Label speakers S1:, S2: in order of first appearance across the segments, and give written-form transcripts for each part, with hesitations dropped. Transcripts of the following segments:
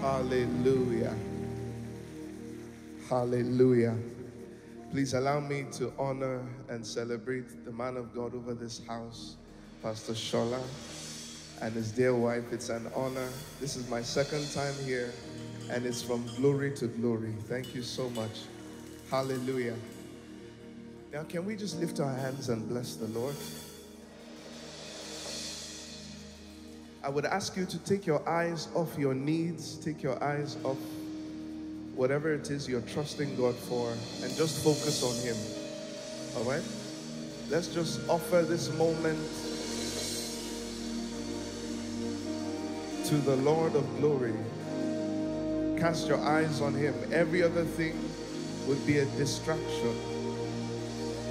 S1: Hallelujah. Hallelujah. Please allow me to honor and celebrate the man of God over this house, Pastor Shola, and his dear wife. It's an honor. This is my second time here, and it's from glory to glory. Thank you so much. Hallelujah. Now, can we just lift our hands and bless the Lord? I would ask you to take your eyes off your needs, take your eyes off whatever it is you're trusting God for, and just focus on Him. All right? Let's just offer this moment to the Lord of glory. Cast your eyes on Him. Every other thing would be a distraction.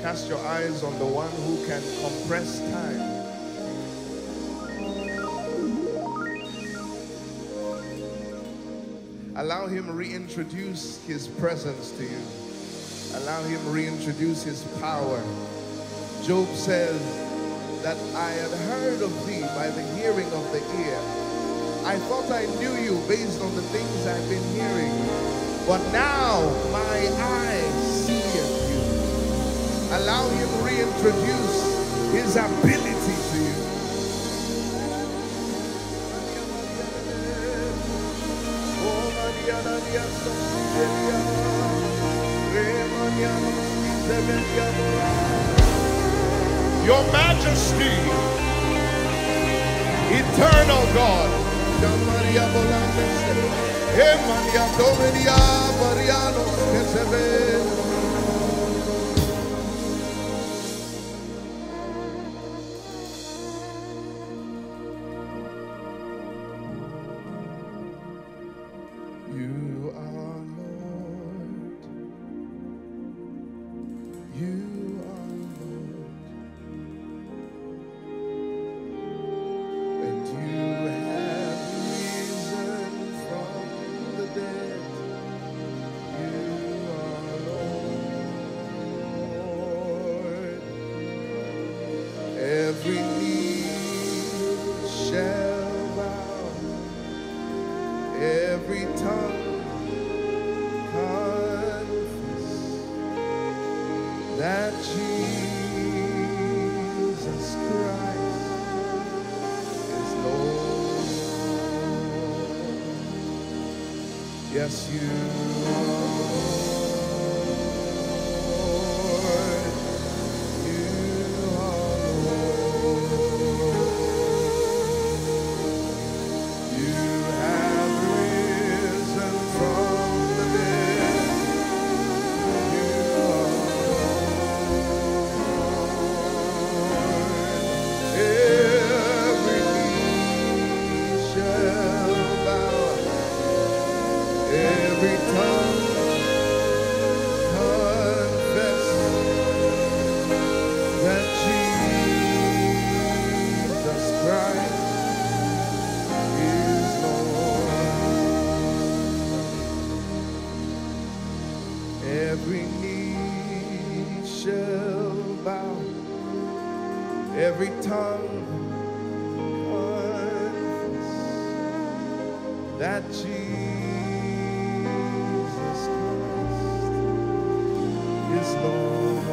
S1: Cast your eyes on the one who can compress time. Allow Him reintroduce His presence to you. Allow Him reintroduce His power. Job says that I had heard of thee by the hearing of the ear. I thought I knew you based on the things I've been hearing, but now my eyes see you. Allow Him reintroduce His ability to you. Your Majesty, eternal God. Every knee shall bow, every tongue confess that Jesus Christ is Lord. Yes, you are. Every tongue confess that Jesus Christ is Lord. Every knee shall bow, every tongue confess that Jesus is Lord.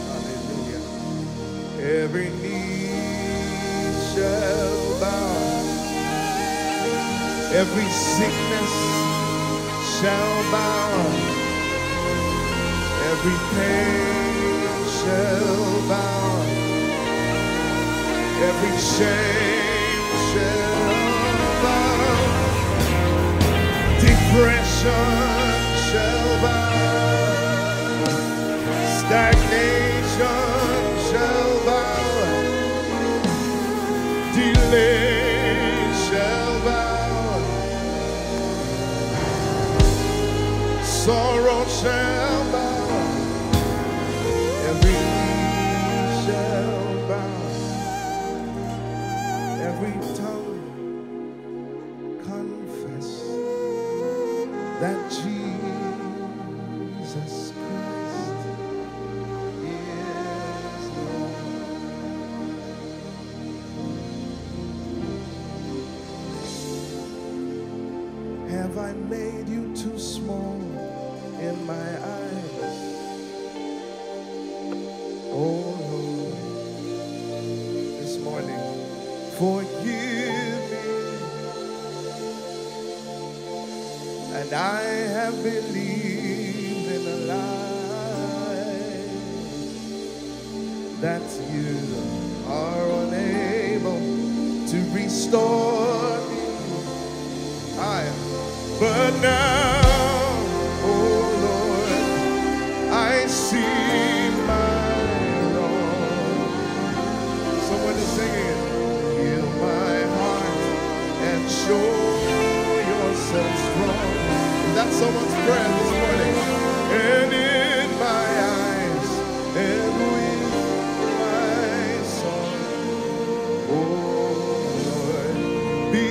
S1: Hallelujah. Every knee shall bow, every sickness shall bow, every pain shall bow, every shame shall bow, depression shall bow, stagnation shall bow, delay shall bow, sorrow shall bow, every knee shall bow, every tongue confess that Jesus Christ is Lord. Have I made you too small in my eyes? Oh Lord, this morning, forgive me. And I have believed in a lie that you are unable to restore me. But now, oh Lord, I see my wrong. Someone is singing, heal my heart and show yourself strong. Is that someone's prayer this morning? And in my eyes and with my song, oh Lord, be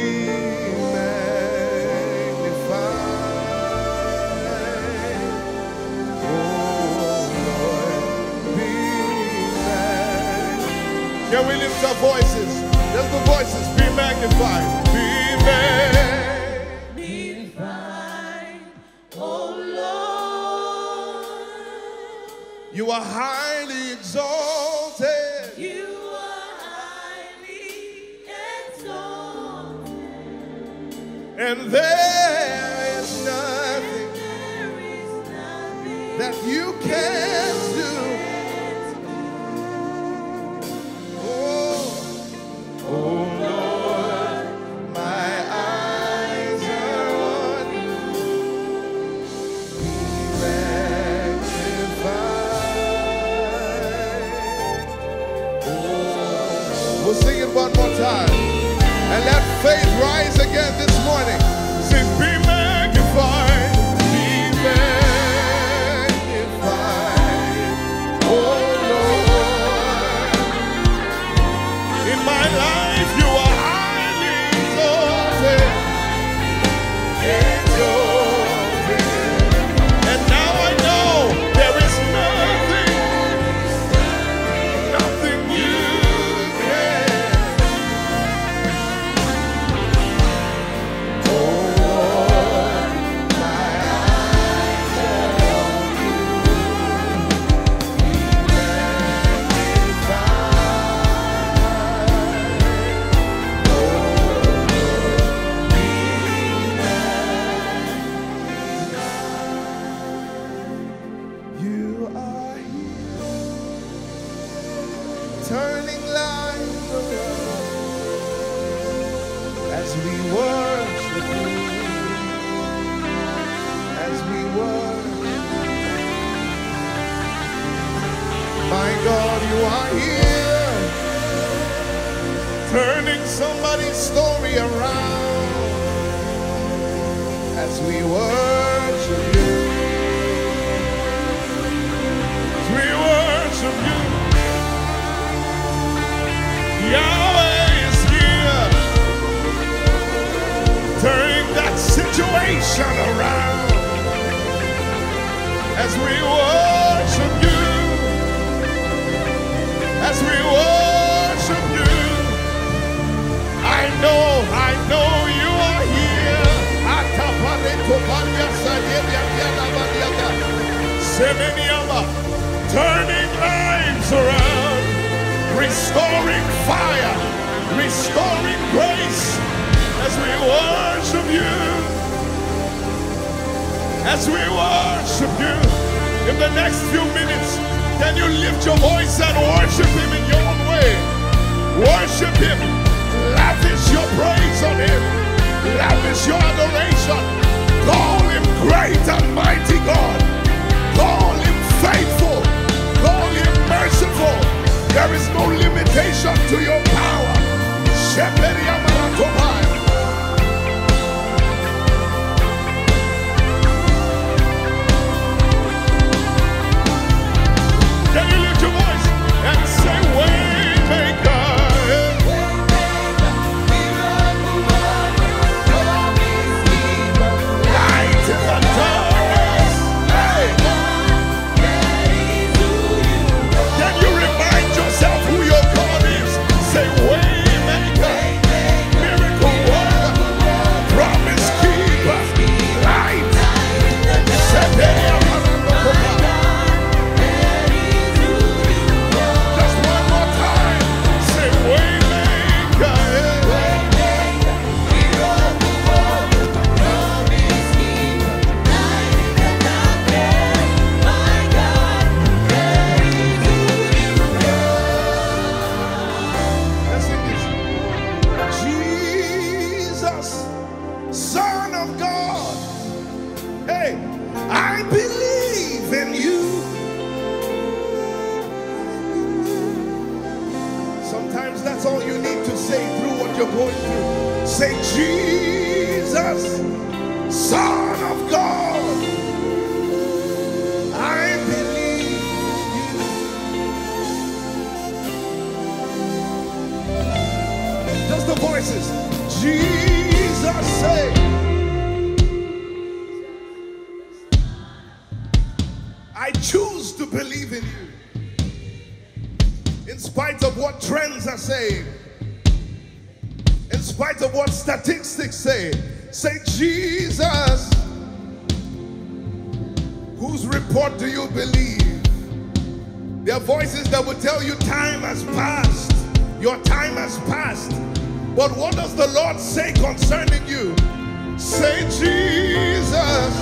S1: can we lift our voices? Just the voices. Be magnified. Be magnified, oh Lord. You are highly exalted. You are highly exalted. And there is nothing that you can't do. We'll sing it one more time. And let faith rise again this morning. Sing, be magnified, be magnified, oh Lord. In my life you are highly exalted, exalted. And now I know there is nothing you turning lives around as we worship you, as we worship. My God, you are here, turning somebody's story around as we worship you, as we worship you. Yahweh is here, turning that situation around as we worship you, as we worship you. I know you are here. Turning lives around, restoring fire, restoring grace as we worship you, as we worship you. In the next few minutes, can you lift your voice and worship him in your own way? Worship him, lavish your praise on him, lavish your adoration. Call him great and mighty God, call him faithful, call him merciful. There is no limitation to your power. Sheperia Marakobai. Can you lift your voice and say, Waymaker, Waymaker, Say, Jesus, Son of God, I believe you. Just the voices. Jesus, say, I choose to believe in you. In spite of what trends are saying, in spite of what statistics say, say, Jesus, whose report do you believe? There are voices that will tell you time has passed, your time has passed. But what does the Lord say concerning you? Say, Jesus,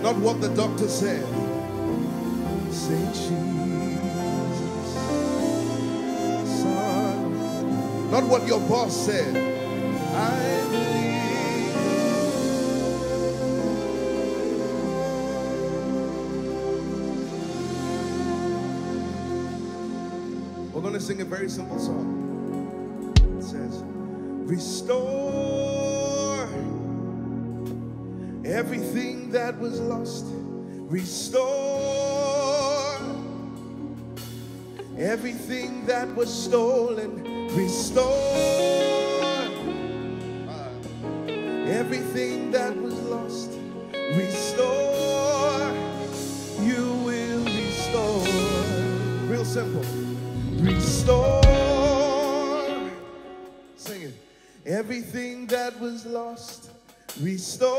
S1: not what the doctor said. Say, Jesus, Son. Not what your boss said. I believe. We're going to sing a very simple song. It says, restore everything that was lost. Restore everything that was stolen. Restore everything that was lost. Restore. You will restore. Real simple. Restore. Sing it. Everything that was lost. Restore.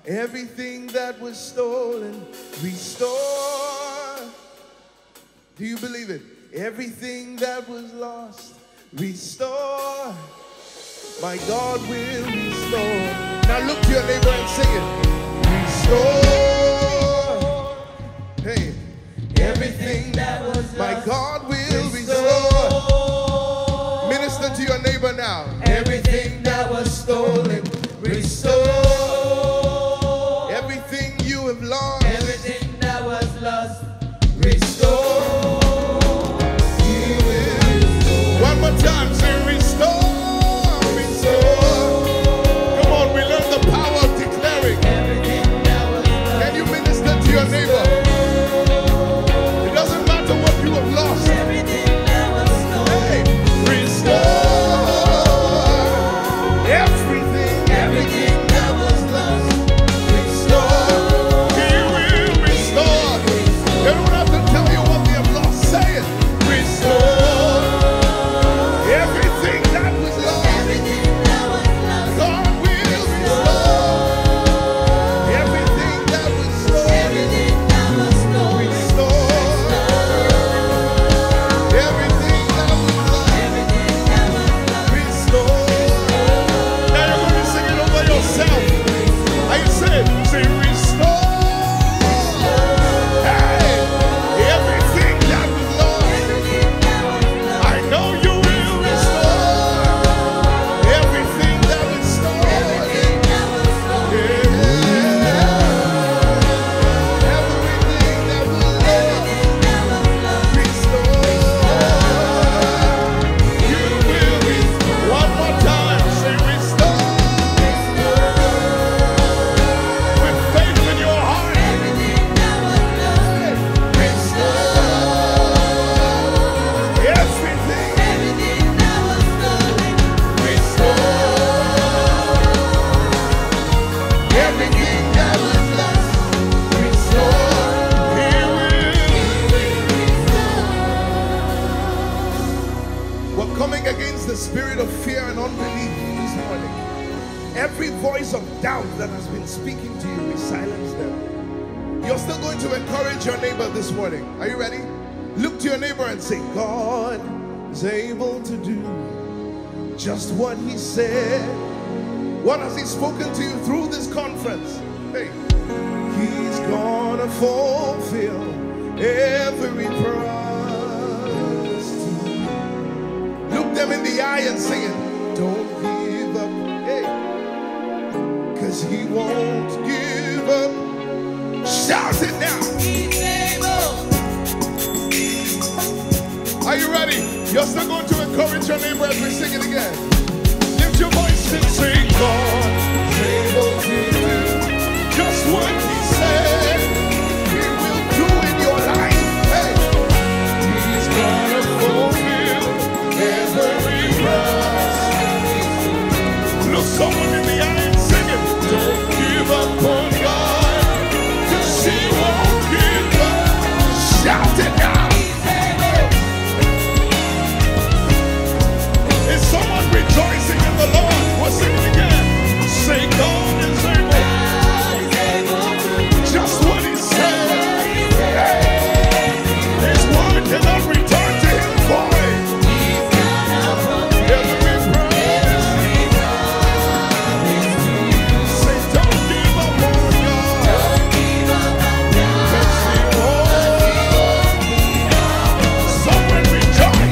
S1: Everything that was stolen. Restore. Do you believe it? Everything that was lost. Restore. My God will restore. Now look to your neighbor and sing it. Restore. Hey. Everything that was lost. My God will restore. Minister to your neighbor now. Everything that was stolen. Restore. Everything you have lost. Everything that was lost. Restore. You will restore. One more time, say restore, restore. Come on, we learn the power of declaring. Everything that was lost. Can you minister to your neighbor? It doesn't matter what you have lost. coming against the spirit of fear and unbelief this morning. Every voice of doubt that has been speaking to you, we silence them. You're still going to encourage your neighbor this morning. Are you ready? Look to your neighbor and say, God is able to do just what he said. What has he spoken to you through this conference? Hey, he's gonna fulfill every promise to you. Look them in the eye and say it. Don't give up, hey, cause he won't give up. Shout it now. He's able. Are you ready? You're still going to encourage your neighbor as we sing it again. Lift your voice and sing. God is able to do just what he said he will do in your life. Hey, he's gonna fulfill every promise. Look someone in the eye and sing it. Don't give up on God, cause he won't give up. Shout it now. Is someone rejoicing in the Lord? We'll sing it again. Say, God is able. Just what he said. His word cannot return to him void. Every promise. Say, don't give up on God. Cause he won't. Someone rejoice.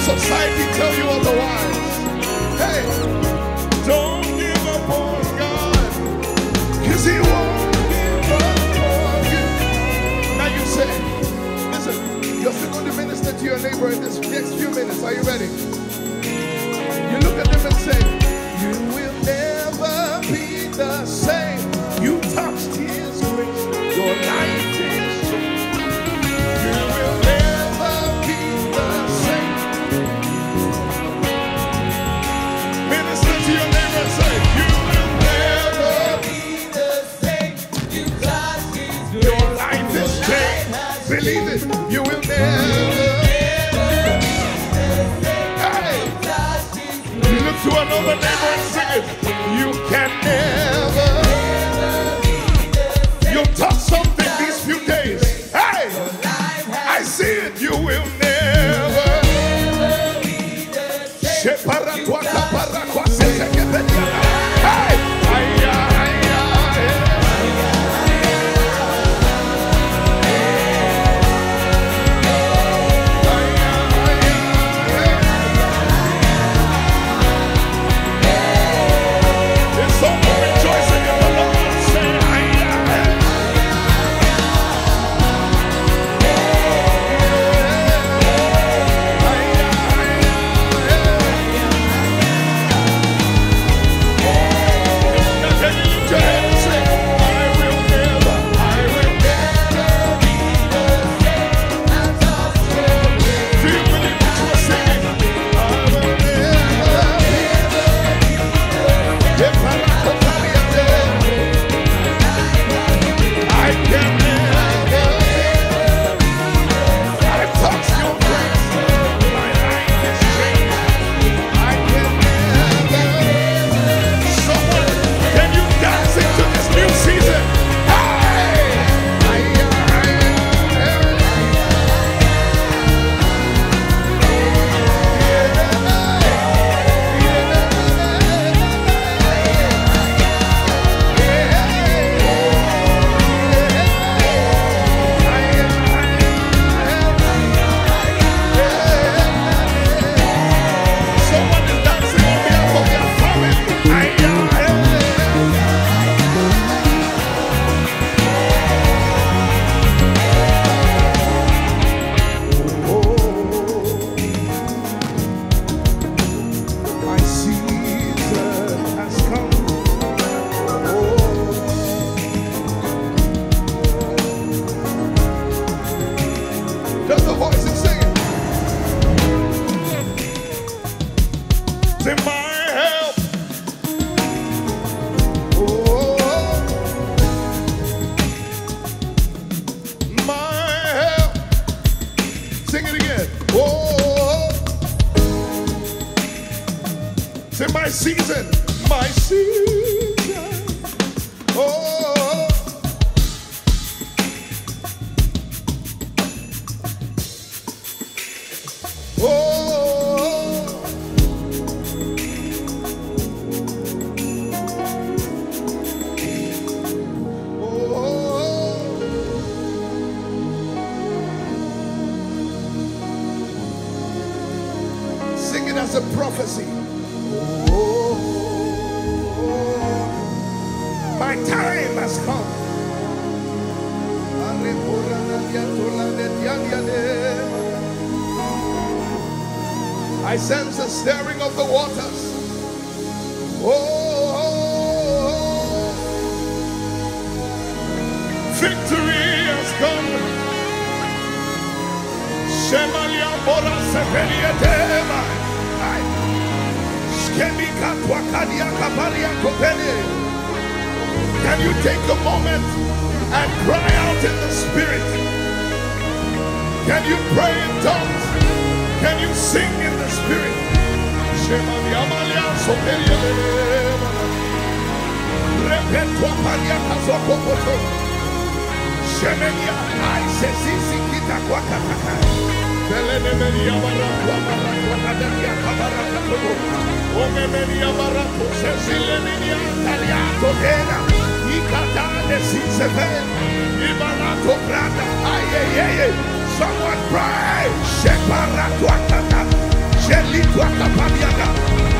S1: Society tell you otherwise. Hey, don't give up on God, cause he won't give up on you. Now you say, listen, you're still going to minister to your neighbor in this next few minutes. Are you ready? You look at them and say, you will never be the same. You touched his grace, your life is changed. You will never be the same. Minister to your neighbor and say, you will never be the same. You touched his grace, your life is changed. Believe it, you will never. Hey, you look to another my season. Oh, oh, oh. Sing it as a prophecy. Oh, my time has come. I sense the stirring of the waters. Oh, victory has come. Shemalia Bora Sepelia Tema. Can you take a moment and cry out in the spirit? Can you pray in tongues? Can you sing in the spirit? Someone pray.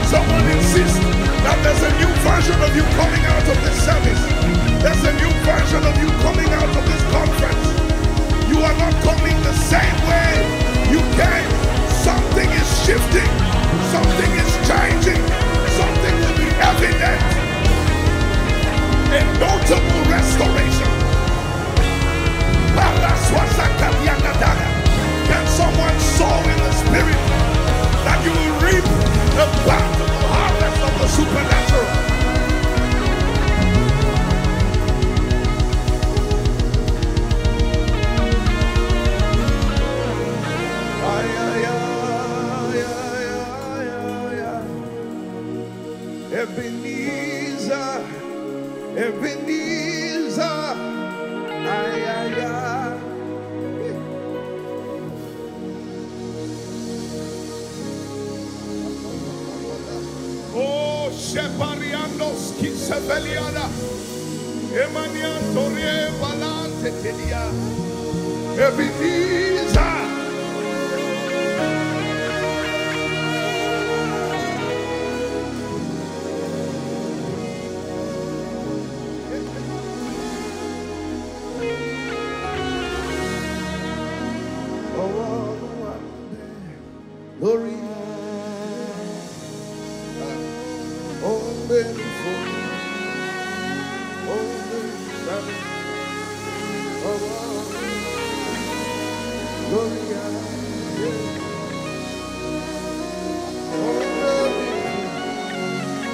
S1: Someone insist that there's a new version of you coming out of this service. There's a new version of you coming out of this conference. You are not coming the same way you came. Something is shifting. Something is changing. Something will be evident. A notable restoration. Can someone sow in the spirit that you will reap the bountiful harvest of the supernatural? Ebenezer, Ebenezer, ay, ay, ay. Oh, Sheparianos, Kisabeliana, Emania Torie Valante Tedia, Ebenezer. Glory,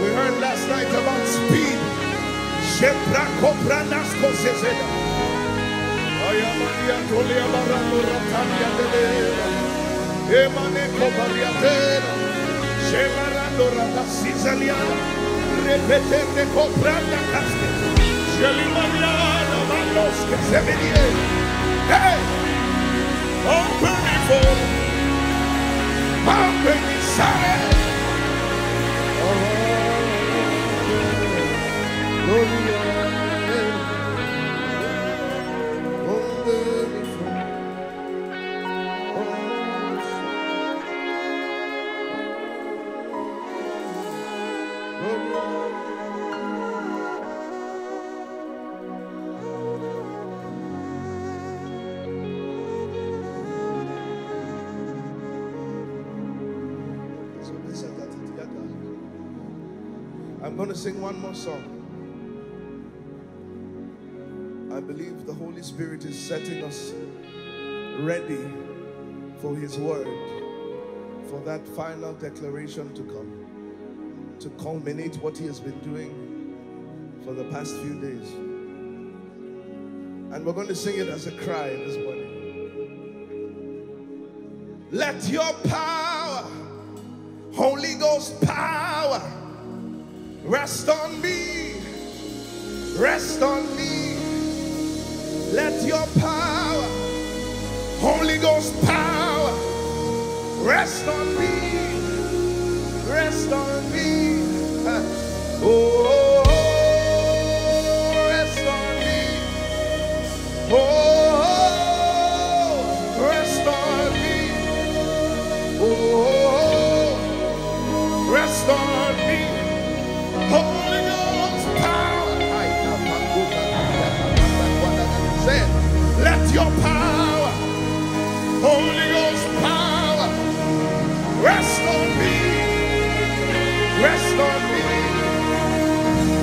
S1: we heard last night about speed. Emaneko Bariatera, Shemarando Rata Cisaliana, Repetende Copranda Casque, Shelimaniana Manos que se venía. Hey! Open before, open inside. Gloria. I'm going to sing one more song. I believe the Holy Spirit is setting us ready for His word, for that final declaration to come, to culminate what He has been doing for the past few days. And we're going to sing it as a cry this morning. Let your power, Holy Ghost power, Rest on me. Rest on me. Let your power, Holy Ghost power, rest on me. Rest on me. Oh, rest on me. Oh, rest on me. Oh, rest on me. Holy Ghost power. Say it. Let your power, Holy Ghost power, rest on me. Rest on me.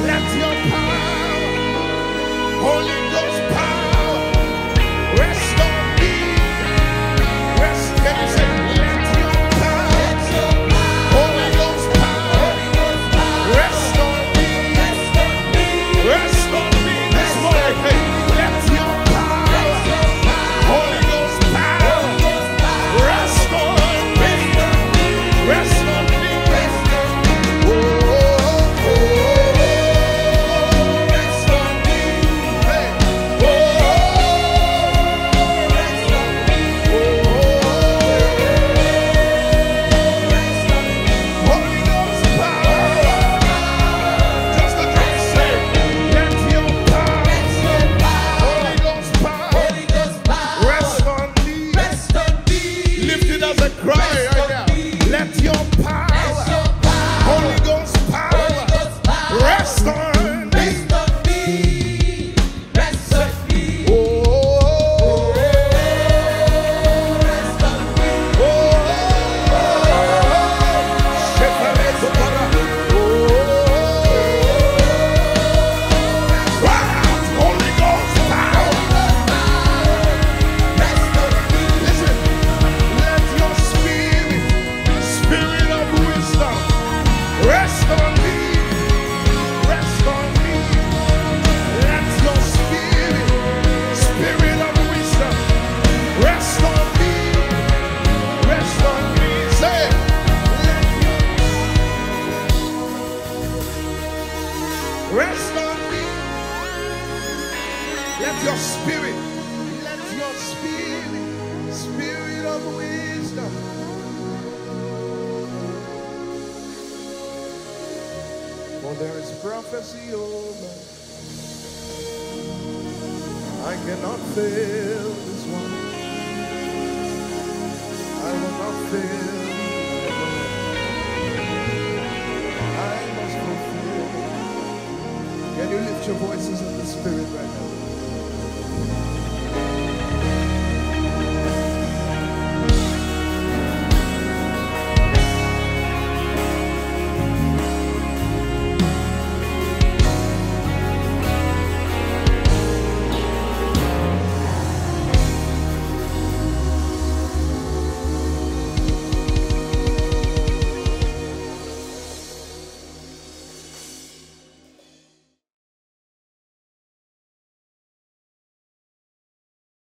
S1: Let your power, Holy Ghost power, rest on me. Rest. Can you say, let your power, Holy Ghost power, rest on me. Rest on me this morning. Let your power, Holy Ghost power, rest on me. Rest on me. There is prophecy over. I cannot fail this one. I will not fail. I must fulfill. Can you lift your voices in the Spirit right now?